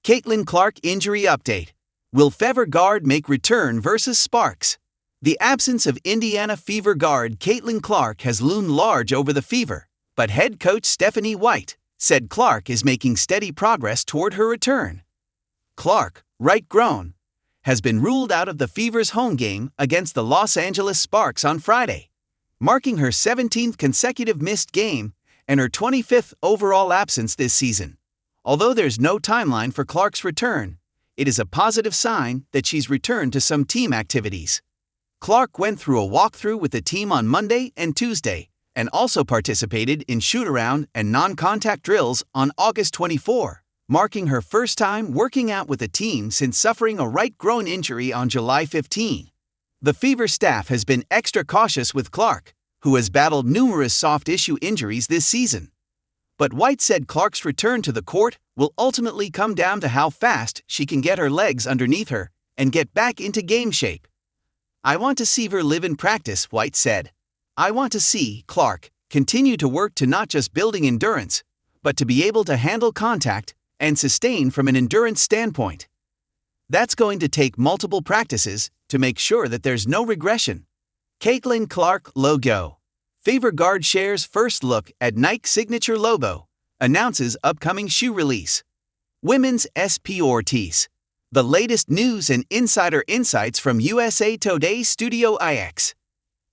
Caitlin Clark injury update. Will Fever guard make return versus Sparks? The absence of Indiana Fever guard Caitlin Clark has loomed large over the Fever, but head coach Stephanie White said Clark is making steady progress toward her return. Clark, right groin, has been ruled out of the Fever's home game against the Los Angeles Sparks on Friday, marking her 17th consecutive missed game and her 25th overall absence this season. Although there's no timeline for Clark's return, it is a positive sign that she's returned to some team activities. Clark went through a walkthrough with the team on Monday and Tuesday, and also participated in shoot-around and non-contact drills on August 24, marking her first time working out with the team since suffering a right groin injury on July 15. The Fever staff has been extra cautious with Clark, who has battled numerous soft-tissue injuries this season. But White said Clark's return to the court will ultimately come down to how fast she can get her legs underneath her and get back into game shape. "I want to see her live in practice," White said. "I want to see Clark continue to work to not just building endurance, but to be able to handle contact and sustain from an endurance standpoint. That's going to take multiple practices to make sure that there's no regression." Caitlin Clark logo. Fever guard shares first look at Nike signature logo, announces upcoming shoe release. Women's Sports. The latest news and insider insights from USA Today Studio IX.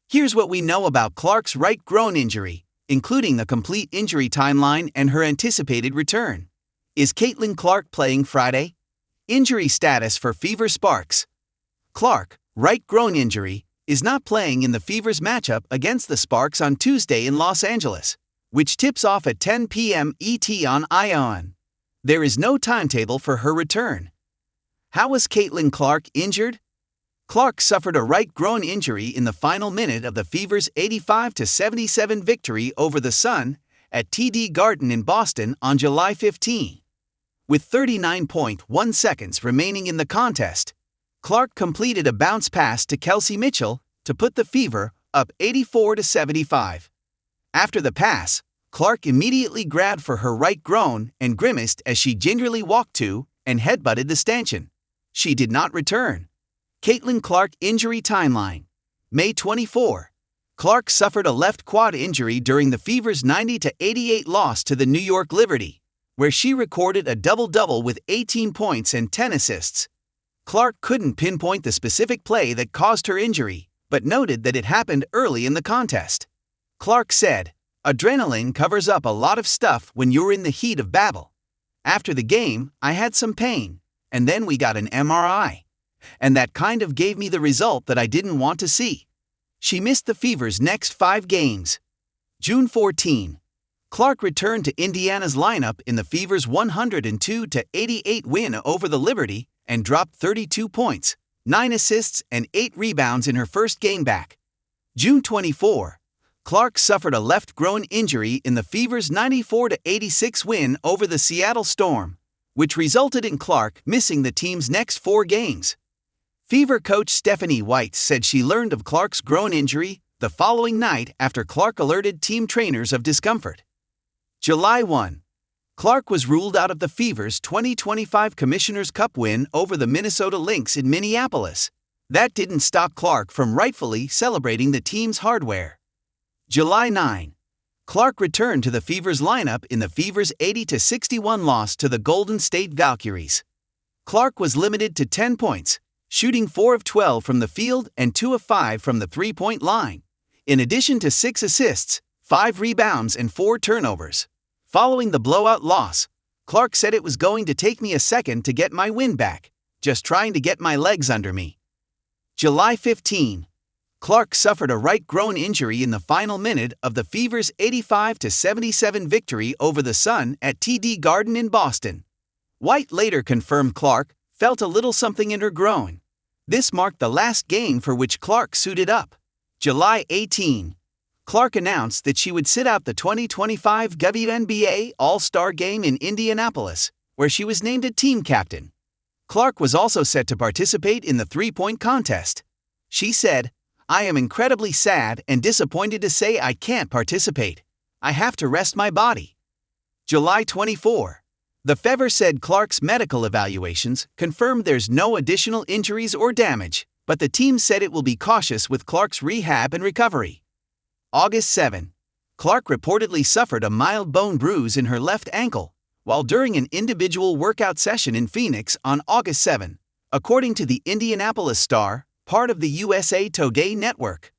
Here's what we know about Clark's right groin injury, including the complete injury timeline and her anticipated return. Is Caitlin Clark playing Friday? Injury status for Fever Sparks. Clark, right groin injury, is not playing in the Fever's matchup against the Sparks on Tuesday in Los Angeles, which tips off at 10 p.m. ET on ION. There is no timetable for her return. How was Caitlin Clark injured? Clark suffered a right groin injury in the final minute of the Fever's 85-77 victory over the Sun at TD Garden in Boston on July 15. With 39.1 seconds remaining in the contest, Clark completed a bounce pass to Kelsey Mitchell to put the Fever up 84-75. After the pass, Clark immediately grabbed for her right groin and grimaced as she gingerly walked to and headbutted the stanchion. She did not return. Caitlin Clark injury timeline. May 24. Clark suffered a left quad injury during the Fever's 90-88 loss to the New York Liberty, where she recorded a double-double with 18 points and 10 assists. Clark couldn't pinpoint the specific play that caused her injury, but noted that it happened early in the contest. Clark said, "Adrenaline covers up a lot of stuff when you're in the heat of battle. After the game, I had some pain, and then we got an MRI. And that kind of gave me the result that I didn't want to see." She missed the Fever's next 5 games. June 14. Clark returned to Indiana's lineup in the Fever's 102-88 win over the Liberty and dropped 32 points, 9 assists, and 8 rebounds in her first game back. June 24. Clark suffered a left groin injury in the Fever's 94-86 win over the Seattle Storm, which resulted in Clark missing the team's next 4 games. Fever coach Stephanie White said she learned of Clark's groin injury the following night after Clark alerted team trainers of discomfort. July 1. Clark was ruled out of the Fever's 2025 Commissioner's Cup win over the Minnesota Lynx in Minneapolis. That didn't stop Clark from rightfully celebrating the team's hardware. July 9. Clark returned to the Fever's lineup in the Fever's 80-61 loss to the Golden State Valkyries. Clark was limited to 10 points, shooting 4 of 12 from the field and 2 of 5 from the three-point line, in addition to 6 assists, 5 rebounds, and 4 turnovers. Following the blowout loss, Clark said, "It was going to take me a second to get my wind back, just trying to get my legs under me." July 15. Clark suffered a right groin injury in the final minute of the Fever's 85-77 victory over the Sun at TD Garden in Boston. White later confirmed Clark felt a little something in her groin. This marked the last game for which Clark suited up. July 18. Clark announced that she would sit out the 2025 wnba All-Star Game in Indianapolis, where she was named a team captain. Clark was also set to participate in the three-point contest. She said, "I am incredibly sad and disappointed to say I can't participate. I have to rest my body." July 24. The Fever said Clark's medical evaluations confirmed there's no additional injuries or damage, but the team said it will be cautious with Clark's rehab and recovery. August 7. Clark reportedly suffered a mild bone bruise in her left ankle while during an individual workout session in Phoenix on August 7, according to the Indianapolis Star, part of the USA Today network.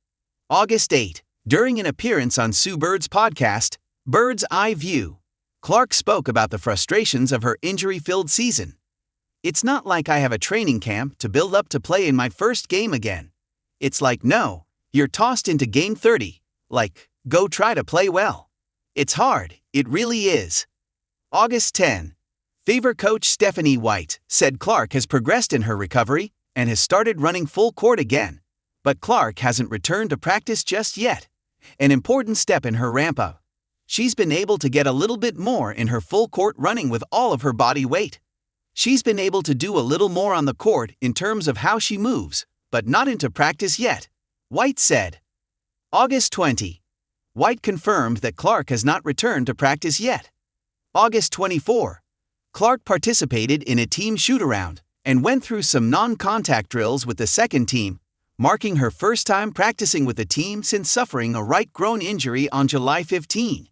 August 8. During an appearance on Sue Bird's podcast, Bird's Eye View, Clark spoke about the frustrations of her injury-filled season. "It's not like I have a training camp to build up to play in my first game again. It's like, no, you're tossed into game 30, like, go try to play well. It's hard, it really is." August 10. Fever coach Stephanie White said Clark has progressed in her recovery and has started running full court again, but Clark hasn't returned to practice just yet, an important step in her ramp-up. She's been able to get a little bit more in her full court running with all of her body weight. She's been able to do a little more on the court in terms of how she moves, but not into practice yet, White said. August 20. White confirmed that Clark has not returned to practice yet. August 24. Clark participated in a team shoot-around and went through some non-contact drills with the second team, marking her first time practicing with the team since suffering a right groin injury on July 15.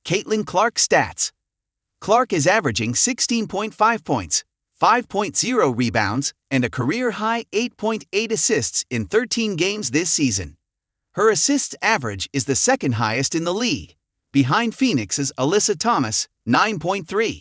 Caitlin Clark stats. Clark is averaging 16.5 points, 5.0 rebounds, and a career-high 8.8 assists in 13 games this season. Her assists average is the second highest in the league, behind Phoenix's Alyssa Thomas, 9.3.